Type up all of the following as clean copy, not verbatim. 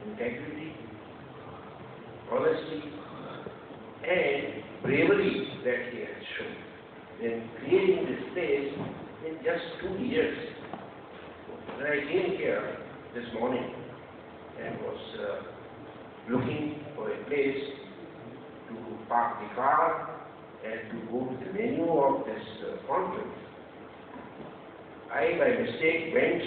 integrity, honesty, and bravery that he has shown in creating this space in just 2 years. When I came here this morning and was looking for a place to park the car and to go to the venue of this conference, I by mistake went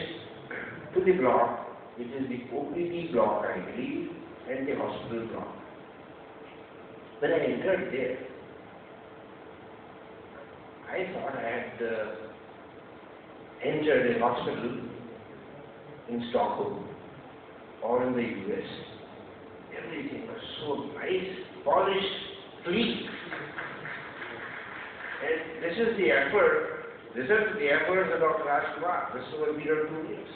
to the block, which is the OPD block, I believe, and the hospital block. When I entered there, I thought I had entered a hospital in Stockholm or in the US. Everything was so nice, polished, sleek. And this is the effort, this is the efforts of Dr. Rajkumar. This is over a period of 2 years.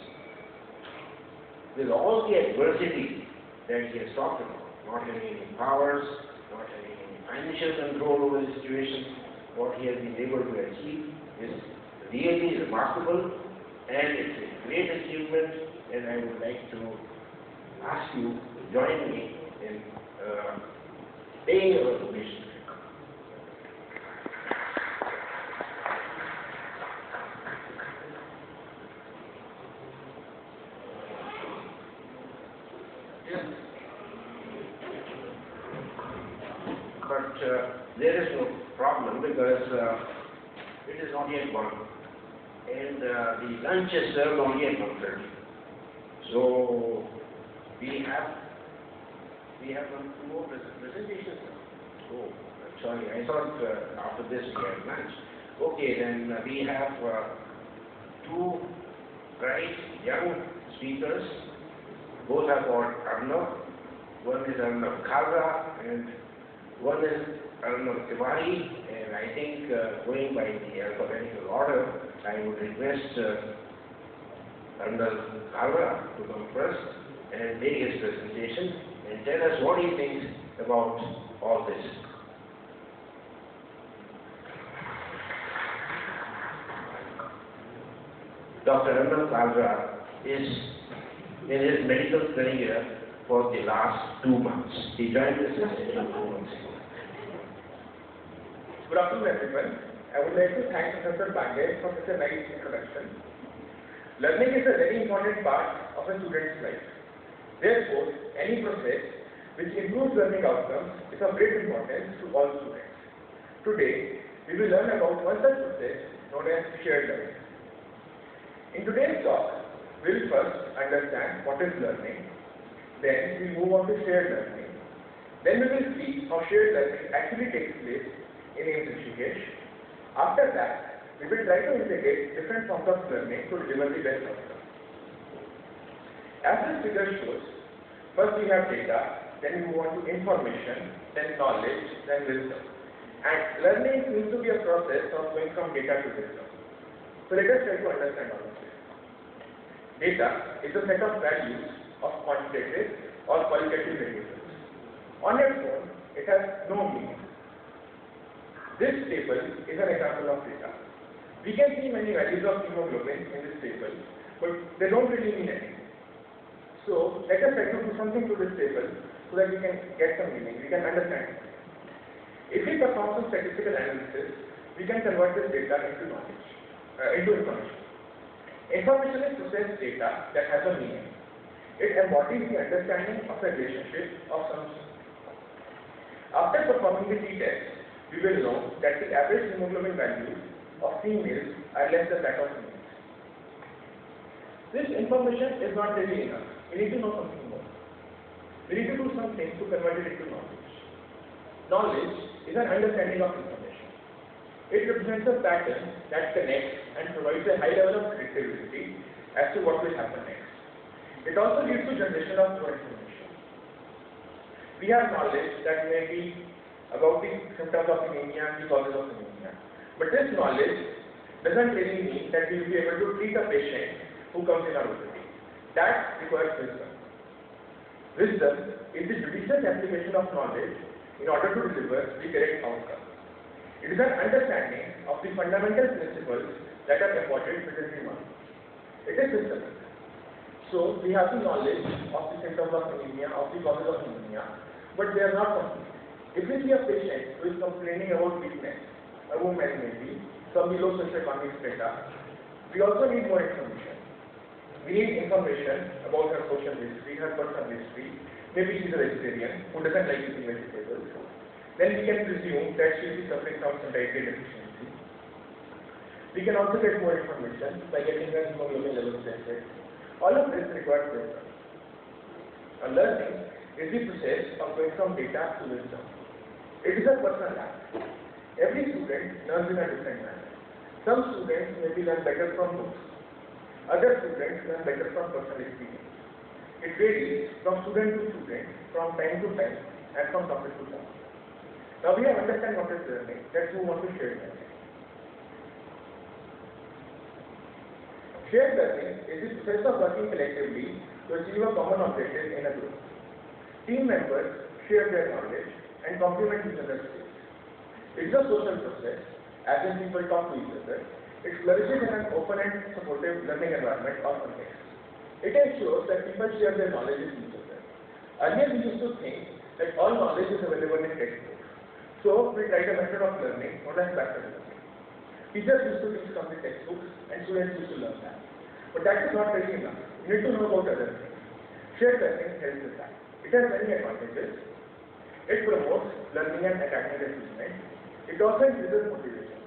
With all the adversity that he has talked about, not having any powers, not having any financial control over the situation, what he has been able to achieve is really remarkable, and it's a great achievement, and I would like to ask you to join me in paying our donation. But there is no problem because it is not yet 1, and the lunch is served only at 1:30. So we have 2 more presentations. Oh, sorry, I thought after this we had lunch. Okay, then we have 2 bright young speakers. Both are called Arnav. One is Arnav Kalra and one is Arnav Tiwari, and I think going by the alphabetical order, I would request Arnav Kalra to come first and make his presentation and tell us what he thinks about all this. Dr. Arnav Kalra is in his medical career for the last 2 months. He joined this institution 2 months ago. Good afternoon, everyone. I would like to thank Professor Pandey for such a nice introduction. Learning is a very important part of a student's life. Therefore, any process which improves learning outcomes is of great importance to all students. Today, we will learn about one such process known as shared learning. In today's talk, we will first understand what is learning. Then we will move on to shared learning. Then we will see how shared learning actually takes place in Rishikesh. After that, we will try to integrate different forms of learning to deliver the best outcome. As this figure shows, first we have data, then we move on to information, then knowledge, then wisdom. And learning seems to be a process of going from data to wisdom. So let us try to understand all of this. Data is a set of values of quantitative or qualitative variables. On its own, it has no meaning. This table is an example of data. We can see many values of hemoglobin in this table, but they don't really mean anything. So let us try to do something to this table so that we can get some meaning, we can understand. If we perform some statistical analysis, we can convert this data into knowledge, into information. Information is processed data that has a meaning. It embodies the understanding of a relationship of some sort. After performing the t-test, we will know that the average hemoglobin values of females are less than that of males. This information is not really enough. We need to know something more. We need to do something to convert it into knowledge. Knowledge is an understanding of information. It represents a pattern that connects and provides a high level of predictability as to what will happen next. It also leads to generation of more information. We have knowledge that may be about the symptoms of anemia and the causes of anemia. But this knowledge doesn't really mean that we will be able to treat a patient who comes in our OPD. That requires wisdom. Wisdom is the judicious application of knowledge in order to deliver the correct outcome. It is an understanding of the fundamental principles that are embodied within the knowledge. It is systematic. So we have the knowledge of the symptoms symptoms of anemia, of the causes of anemia, but they are not complete. If we see a patient who is complaining about weakness, a woman maybe, some below socioeconomic strata, we also need more information. We need information about her social history, her personal history. Maybe she is a vegetarian who doesn't like eating vegetables. Then we can presume that she is suffering from some dietary deficiency. We can also get more information by getting her hemoglobin levels tested. All of this requires wisdom. Learning is the process of going from data to wisdom. It is a personal act. Every student learns in a different manner. Some students maybe learn better from books. Other students learn better from personal experience. It varies from student to student, from time to time, and from topic to topic. Now we have understand what is learning. Let's move on to shared learning. Shared learning is the process of working collectively to achieve a common objective in a group. Team members share their knowledge and complement each other's skills. It is a social process, as in people talk to each other. It flourishes in an open and supportive learning environment or context. It ensures that people share their knowledge with each other. Earlier we used to think that all knowledge is available in textbooks. So we tried a method of learning known as practical learning. Teachers used to teach from the textbooks and students used to learn that. But that is not really enough. You need to know about other things. Shared learning helps with that. It has many advantages. It promotes learning and academic achievement. It also increases motivation.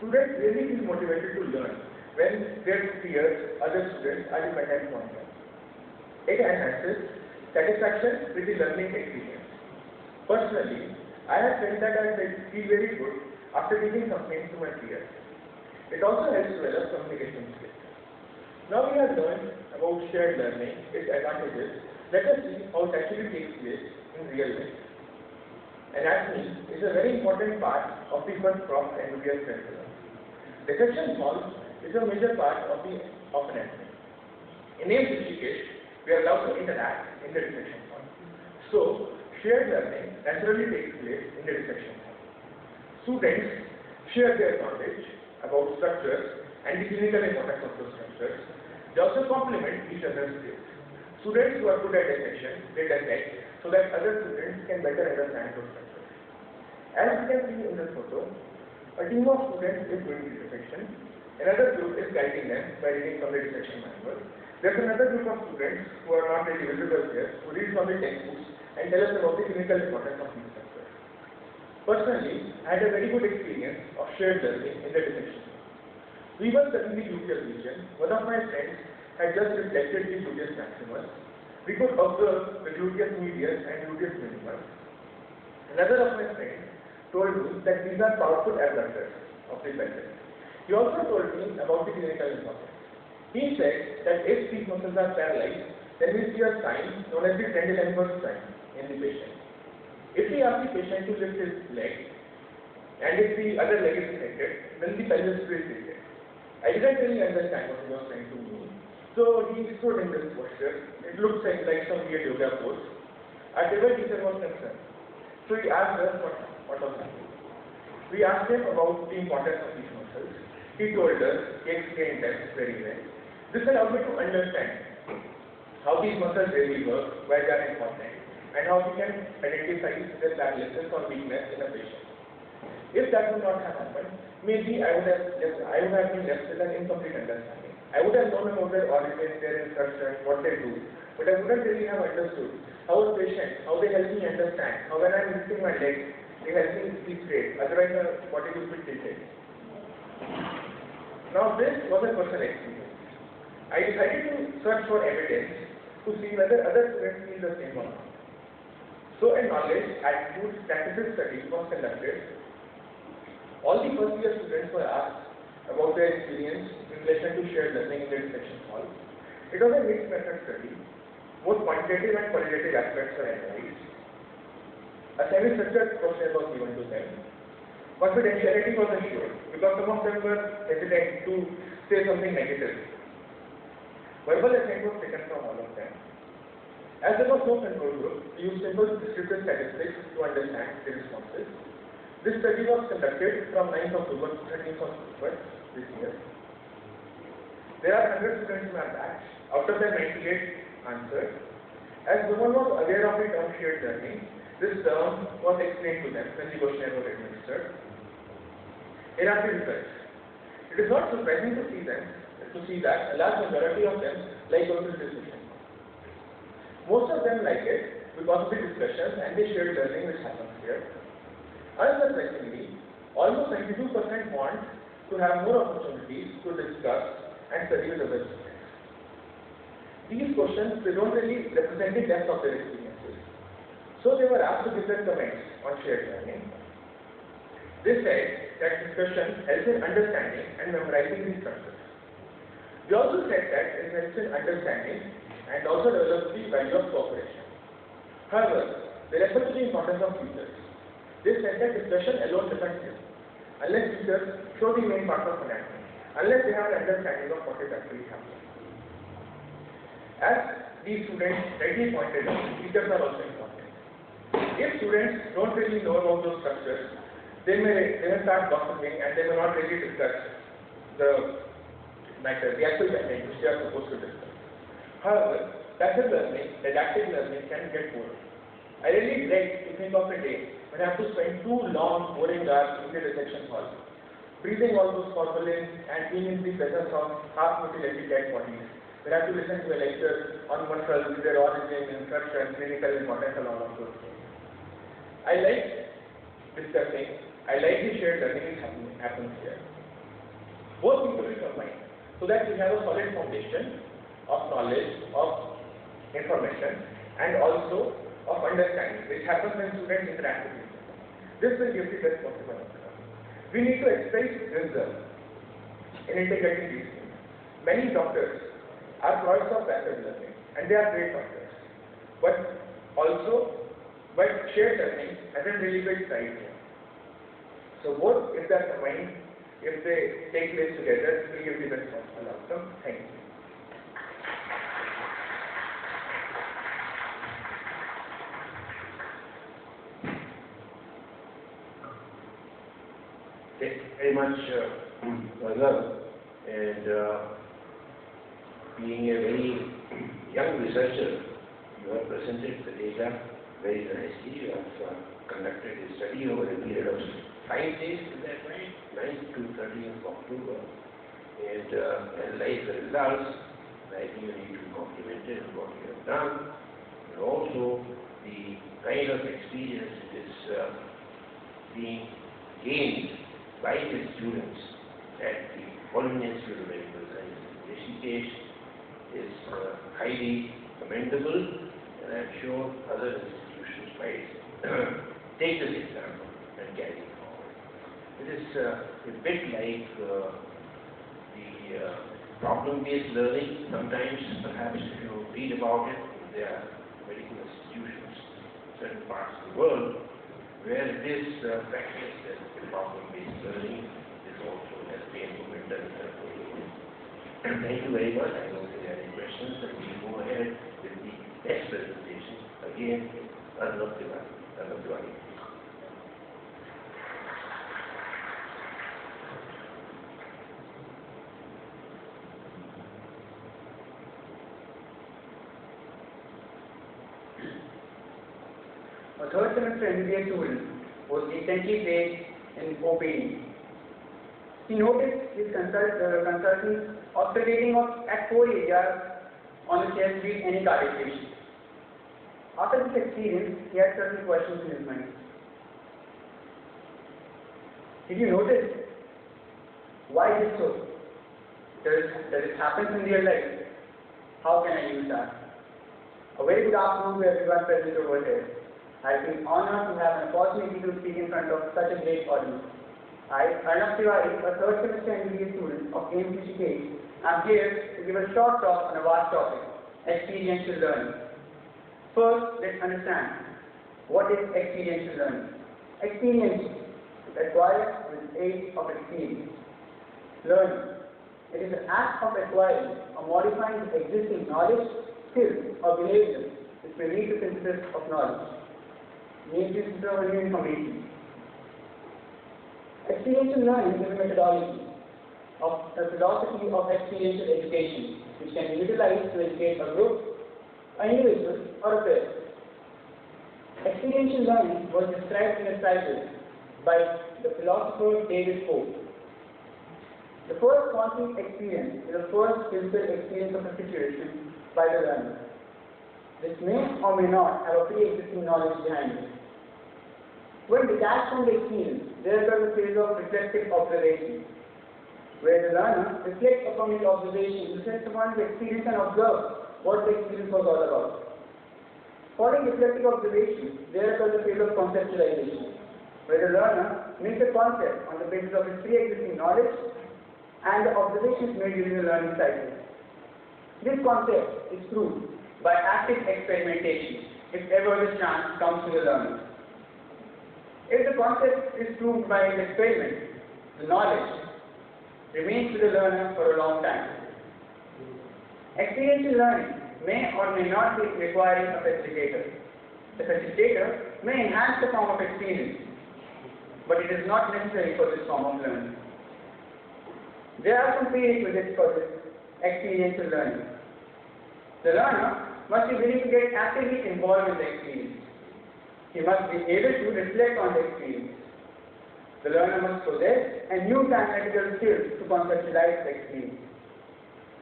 Students really feel motivated to learn when their peers, other students are dependent on them. It enhances satisfaction with the learning experience. Personally, I have felt that I feel very good after teaching something to my peers. It also helps develop communication skills. Now we have learned about shared learning, its advantages. Let us see how it actually takes place in real life. Anatomy is a very important part of the first Prof and UPS curriculum. Dissection hall is a major part of anatomy. In NAMSCON, we are allowed to interact in the dissection hall. So, shared learning naturally takes place in the dissection hall. Students share their knowledge about structures and the clinical importance of those structures. They also complement each other's skills. Students who are good at dissection, they dissect so that other students can better understand those structures. As you can see in this photo, a team of students is doing the dissection. Another group is guiding them by reading from the dissection manual. There's another group of students who are not really visible here, who read from the textbooks and tell us about the clinical importance of these structures. Personally, I had a very good experience of shared learning in the dissection. We were studying the gluteus region. One of my friends had just reflected the gluteus maximus. We could observe the gluteus medius and gluteus minimus. Another of my friends told me that these are powerful abductors of the pelvis. He also told me about the clinical importance. He said that if these muscles are paralyzed, then we see a sign known as the Trendelenburg sign in the patient. If we ask the patient to lift his leg, and if the other leg is affected, then the pelvis will tilt. I didn't really understand what he was trying to mean. So he stood in this posture. It looks like some weird yoga pose. Our table teacher was concerned. So he asked us what was happening. We asked him about the importance of these muscles. He told us, he explained them very well. This allowed me to understand how these muscles really work, why they are important, and how we can identify the paralysis or weakness in a patient. If that would not have happened, maybe I would have been left with an incomplete understanding. I would have known about their origin, their instructions, what they do, but I wouldn't really have understood how a patient, how they help me understand, how when I'm lifting my leg, they help me be straight, otherwise the body would be tilted. Now this was a personal experience. I decided to search for evidence to see whether other students feel the same or not. So a knowledge, attitude, practices study was conducted. All the first year students were asked about their experience in relation to shared learning in the dissection hall. It was a mixed method study. Both quantitative and qualitative aspects were analyzed. A semi-structured process was given to them. Confidentiality was assured because some of them were hesitant to say something negative. Verbal assent was taken from all of them. As there was no control group, we used simple descriptive statistics to understand the responses. This study was conducted from 9th October to 13th October this year. There are 100 students in our batch. Out of them, 98 answered. As no one was aware of the term shared learning, this term was explained to them when the questionnaire was administered. In our research, it is not surprising to see that a large majority of them like going to discussion. Most of them like it because of the discussions and the shared learning which happens here. Unsurprisingly, almost 92% want to have more opportunities to discuss and study with other students. These questions, they don't really represent the depth of their experiences. So they were asked to give their comments on shared learning. They said that discussion helps in understanding and memorizing the structures. They also said that it helps in understanding and also develops the value of cooperation. However, they refer to the importance of teachers. They said that discussion alone doesn't help unless teachers show the main part of anatomy, unless they have an understanding of what is actually happening. As these students rightly pointed out, teachers are also important. If students don't really know about those structures, they may start gossiping and they may not really discuss the matter, the actual content which they are supposed to discuss. However, passive learning, didactic learning can get boring. I really dread to think of a day when I have to spend 2 long, boring hours in the reception hall, breathing all those formalin and being in the presence of half-mutilated dead bodies. When I have to listen to a lecture on muscles, their origin, instruction, clinical importance, and all of those things. I like discussing. I like the shared learning which happens here. Both need to be combined so that we have a solid foundation of knowledge, of information, and also of understanding, which happens when students interact with each other. This will give the best possible outcome. We need to exercise wisdom in integrating these things. Many doctors are products of passive learning, and they are great doctors. But shared learning hasn't really been tried here. So both, if they are combined, if they take place together, will give the best possible outcome. Thank you. Thank you very much, Raghav. And being a very young researcher, you have presented the data very nicely. You have conducted a study over a period of 5 days, is that right? 9th to 13th of October. And analyze the results. I think you need to be complimented on what you have done. And also the kind of experience that is being gained by the students at the Colonial Institute of Medical Sciences in Rishikesh is highly commendable, and I'm sure other institutions might take this example and carry it forward. It is a bit like the problem-based learning. Sometimes, perhaps, if you read about it, there are medical institutions in certain parts of the world where it is practiced as problem-based learning. This also has been implemented. Thank you very much. I don't think there are any questions, and we go ahead with the next presentation. Again, Arnav Tiwari. A third semester MBBS student was recently placed in OPD. He noticed his consultant observating at 4 areas on the chest with any cardiac patient. After this experience, he had certain questions in his mind. Did you notice? Why is it so? Does it happen in real life? How can I use that? A very good afternoon to everyone present over here. I've been honored to have an opportunity to speak in front of such a great audience. I, Arnav Tiwari, a third semester MBBS student of NAMSCON Rishikesh, am here to give a short talk on a vast topic, experiential learning. First, let's understand what is experiential learning. Experience is acquired with aid of experience. Learning. It is an act of acquiring or modifying the existing knowledge, skills, or behavior which may lead to synthesis of knowledge. Means synthesis of new information. Experiential learning is a methodology of a philosophy of experiential education which can be utilized to educate a group, an individual, or a pair. Experiential learning was described in a title by the philosopher David Pope. The first conscious experience is the first physical experience of a situation by the learner. This may or may not have a pre-existing knowledge behind it. When detached from the experience, there occurs a phase of reflective observation, where the learner reflects upon his observation, reflects upon his experience and observes what the experience was all about. Following reflective observation, there occurs a phase of conceptualization, where the learner makes a concept on the basis of his pre-existing knowledge and the observations made during the learning cycle. This concept is proved by active experimentation, if ever the chance comes to the learner. If the concept is proved by an experiment, the knowledge remains with the learner for a long time. Experiential learning may or may not be requiring a facilitator. The facilitator may enhance the form of experience, but it is not necessary for this form of learning. There are some prerequisites for this experiential learning. The learner must be willing to get actively involved in the experience. He must be able to reflect on the experience. The learner must possess a new analytical skills to conceptualize the experience.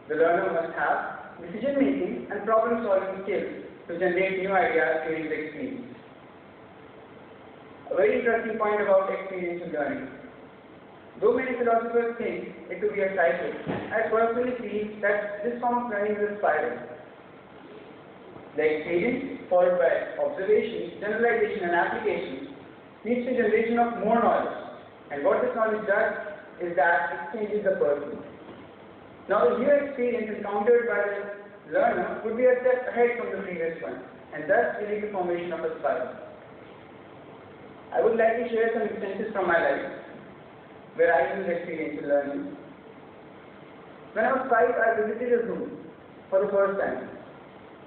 The learner must have decision-making and problem-solving skills to generate new ideas during the experience. A very interesting point about experiential learning. Though many philosophers think it to be a cycle, I personally feel that this form of learning is a spiral. The experience, followed by observation, generalization and application, leads to generation of more knowledge. And what this knowledge does is that it changes the person. Now the new experience encountered by the learner would be a step ahead from the previous one, and thus leading to formation of a spiral. I would like to share some instances from my life where I use experiential learning. When I was 5, I visited a zoo for the first time.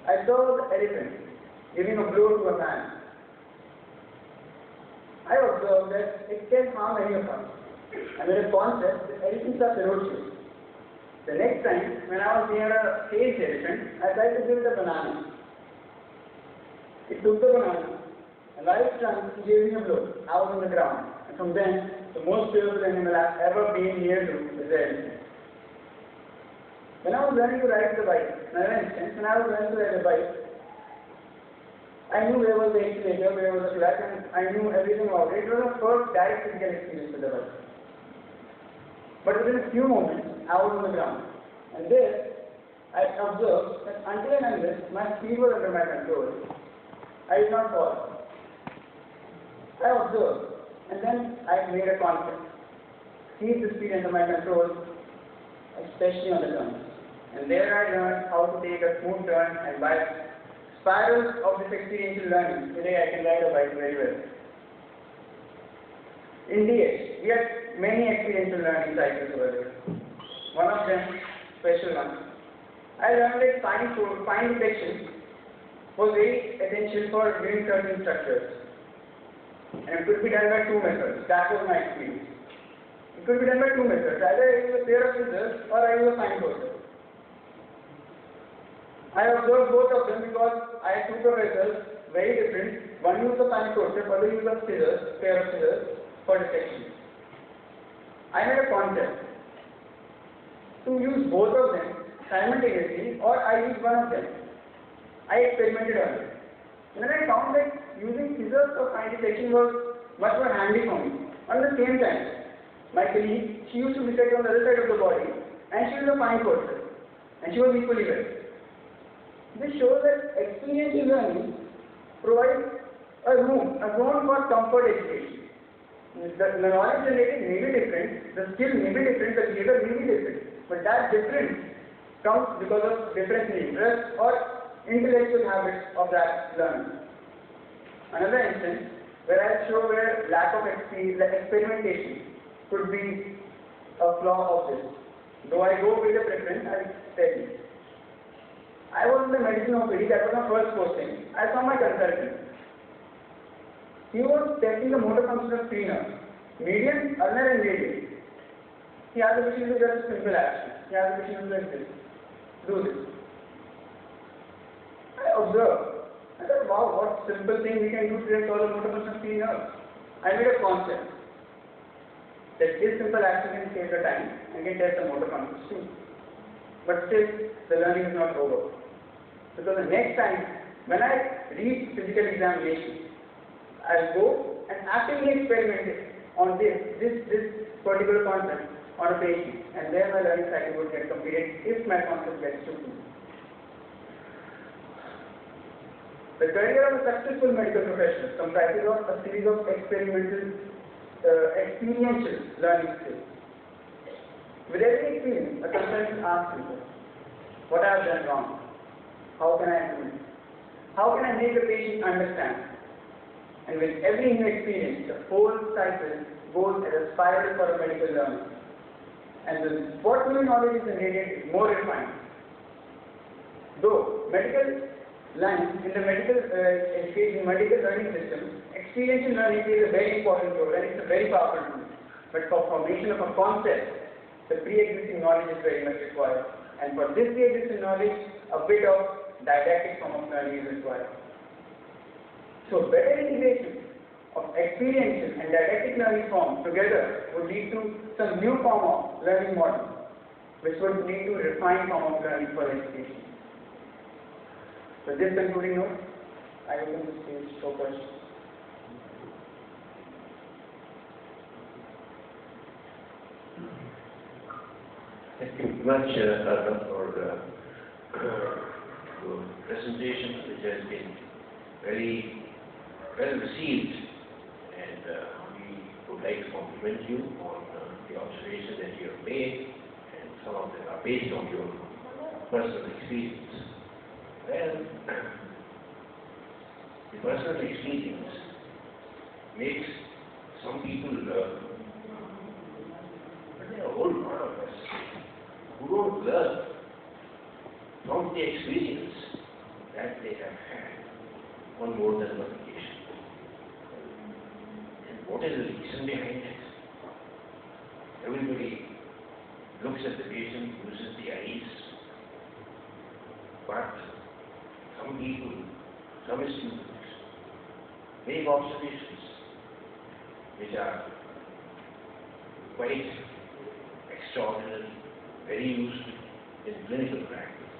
I saw the elephant giving a blow to a man. I observed that it can harm any of us. I made a concept that elephants are ferocious. The next time, when I was near a caged elephant, I tried to give it a banana. It took the banana, and while it ran, it gave me a blow. I was on the ground. And from then, the most fearful animal I've ever been near to is the elephant. When I was learning to ride the bike, another instance, when I was learning to ride the bike, I knew where was the accelerator, where was the clutch, and I knew everything about it. It was the first direct physical experience with the bike. But within a few moments, I was on the ground. And there, I observed that until and unless my speed was under my control, I did not fall. I observed, and then I made a concept. Keep the speed under my control, especially on the turns. And there I learned how to take a smooth turn, and by spirals of this experiential learning, today I can ride a bike very well. In DH, we have many experiential learning cycles over there. One of them, special one. I learned that fine detection was very essential for doing certain structures. And it could be done by 2 methods. That was my experience. It could be done by 2 methods. Either I use a pair of scissors or I use a fine courser. I observed both of them because I had 2 professors, very different. One used a fine courser, other used a scissors, pair of scissors for detection. I made a concept to use both of them simultaneously, or I used one of them. I experimented on it. And then I found that using scissors for fine detection was much more handy for me. At the same time, my colleague, she used to be set on the other side of the body, and she was a fine courser, and she was equally well. This shows that experiential learning provides a zone for comfort education. The knowledge generated may be different, the skill may be different, the behavior may be different, but that difference comes because of difference in interest or intellectual habits of that learner. Another instance where I show where lack of experimentation could be a flaw of this. Though I go with a preference, I will tell you. I was in the medicine OPD, that was my first posting. I saw my consultant. He was testing the motor function of 3 nerves, median, ulnar and radial. He asked the patient to do just a simple action. He asked the patient to do this. I observed. I thought, wow, what simple thing we can do to test all the motor function of 3 nerves. I made a concept that this simple action can save the time and can test the motor functions too. But still, the learning is not over. Because the next time, when I reach physical examination, I'll go and actively experiment on this particular concept on a patient, and there my learning cycle would get completed if my concept gets to me. The career of a successful medical professional comprises of a series of experiential learning skills. With every experience, a consultant asks himself, what I have done wrong? How can I improve? How can I make the patient understand? And with every new experience, the whole cycle goes as a spiral for a medical learner. And what new knowledge is generated is more refined. Though medical learning, in the medical education, medical learning system, experiential learning plays a very important role and it's a very powerful tool. But for formation of a concept, the pre-existing knowledge is very much required. And for this pre-existing knowledge, a bit of didactic form of learning is required. So better integration of experiential and didactic learning forms together would lead to some new form of learning model, which would lead to a refined form of learning for education. With this concluding note, I open the stage for questions. Thank you very much, for the presentation, which has been very well received, and we would like to compliment you on the observation that you have made, and some of them are based on your personal experience. Well, the personal experience makes some people learn, but there are a whole lot of us who don't learn from the experience that they have had on more than one occasion. And what is the reason behind it? Everybody looks at the patient, uses the eyes, but some people, some students, make observations which are quite extraordinary, very useful in clinical practice.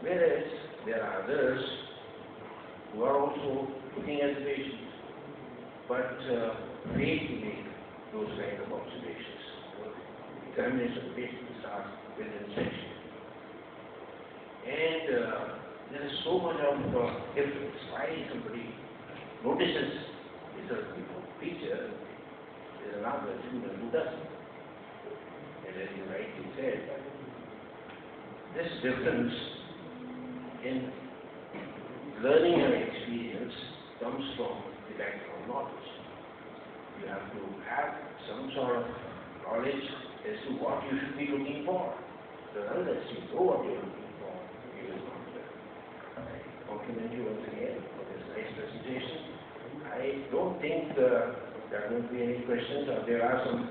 Whereas there are others who are also looking at the patient, but fail to make those kind of observations. Examination of the patient starts with inspection. And there is so much of difference. Why somebody notices it's a feature, there is another student who doesn't. And as you rightly said, this difference in learning and experience comes from the background knowledge. You have to have some sort of knowledge as to what you should be looking for. So unless you know what you're looking for, you will not learn. I compliment you once again for this nice presentation. I don't think there will be any questions, or there are some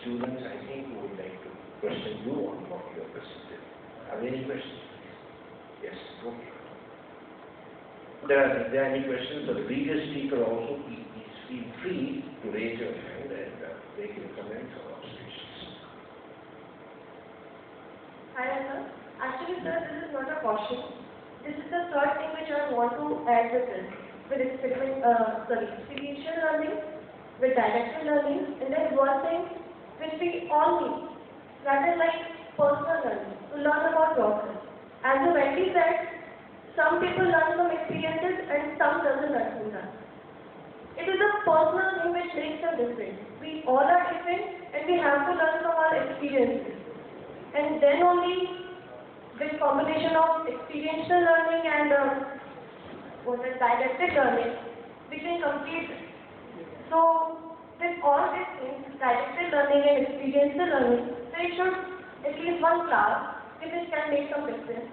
students, I think, who would like to question you on what you have presented. Are there any questions? Yes, okay. If there are any questions of the previous speaker also, please feel free to raise your hand and make your comments or observations. Hi, sir. Actually, sir, this is not a caution. This is the third thing which I want to add with this. With experiential learning, with didactic learning, and there is one thing which we all need. That is like personal learning, to learn about yourself. As you rightly said, some people learn from experiences and some doesn't learn from that. It is a personal thing which makes them different. We all are different and we have to learn from our experiences. And then only with combination of experiential learning and didactic learning, we can complete it. So with all these things, didactic learning and experiential learning, there should at least one class which can make some difference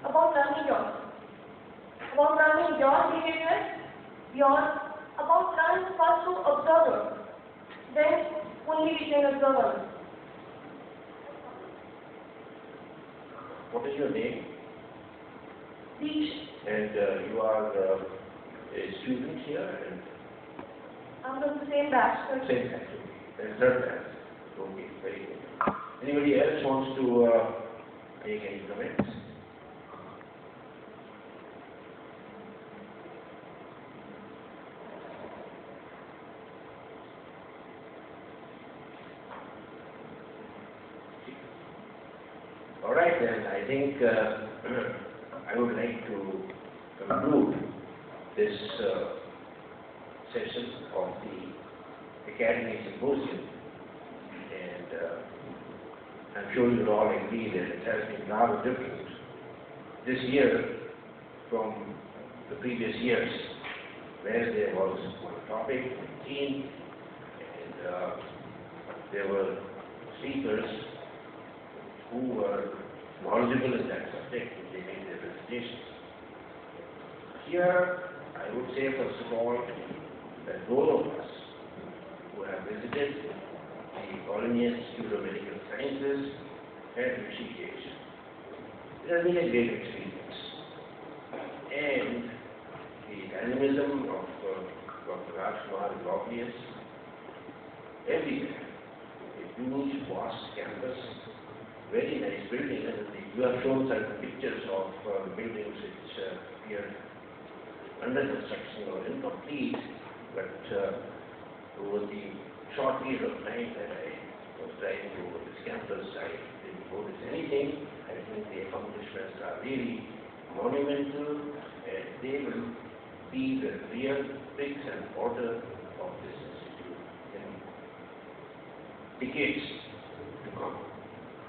about learning yourself, about learning your behavior, about learning first to observe it. Then only we can observe others. What is your name? Deesh. And you are a student here and I'm from the same batch, sir. same batch. And third batch. Okay, very good. Anybody else wants to make any comments? All right, then I think I would like to conclude this session of the Academy Symposium, and I'm sure you'll all agree that it has been rather different this year from the previous years, where there was one topic, one theme, and there were speakers who were knowledgeable in that subject and they made their presentations. Here, I would say first of all that those of us who have visited the All India Institute of Medical Sciences at Rishikesh, it has been a great experience. And the dynamism of Dr. Rajkumar is obvious everywhere. A huge, vast campus, very nice building, and you have shown certain pictures of buildings which appear under construction or incomplete, but over the short period of time that I was driving over this campus, I didn't notice anything. I think the accomplishments are really monumental, and they will be the real bricks and mortar of this institute in decades to come,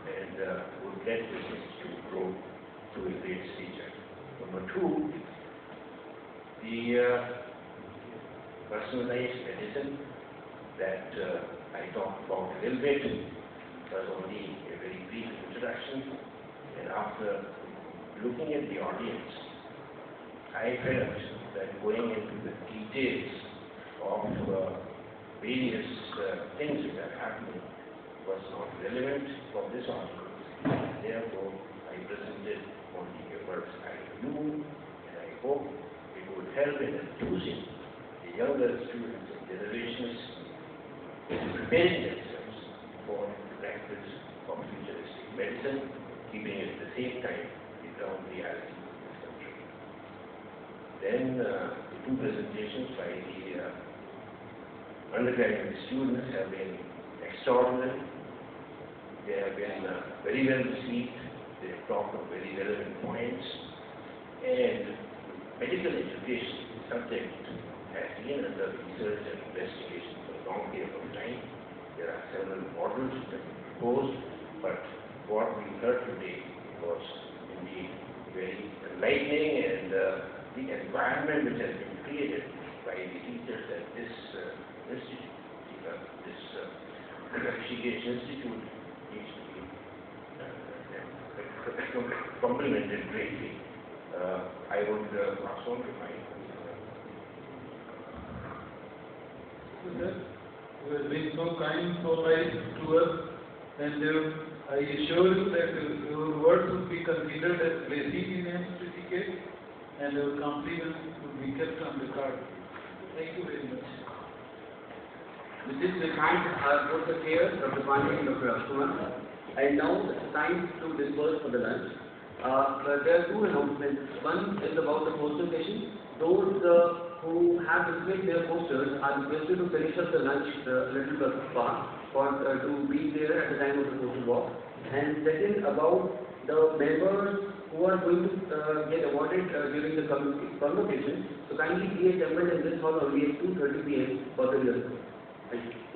and would let this institute grow to a great stature. Number two, the personalized medicine that I talked about a little bit was only a very brief introduction, and after looking at the audience, I felt that going into the details of various things that are happening was not relevant for this audience. Therefore, I presented only a bird's eye view, and I hope it would help in enthusing the younger students and generations in preparing themselves for the practice of futuristic medicine, keeping at the same time the ground reality of this country. Then the two presentations by the undergraduate students have been extraordinary. They have been very well received. They have talked of very relevant points. And medical education subject has been under research and investigation for a long period of time. There are several models that have been proposed, but what we heard today was indeed very enlightening, and the environment which has been created by the teachers at this institute, this Rishikesh Institute, needs to be complimented greatly. I would pass on to my Sir, you have been so kind, so nice to us, and I assure you that your words would be considered as blessing in Rishikesh, and your compliments would be kept on record. Thank you very much. With this, we thank our Professor Chair, Dr. Pandey and Dr. Rajkumar. And now it's time to disperse for the lunch. There are two announcements. One is about the poster session. Those who have displayed their posters are requested to finish up the lunch a little bit fast to be there at the time of the poster walk. And second, about the members who are going to get awarded during the convocation. So kindly be assembled in this hall only at 2:30 p.m. for the rehearsal. Thank you.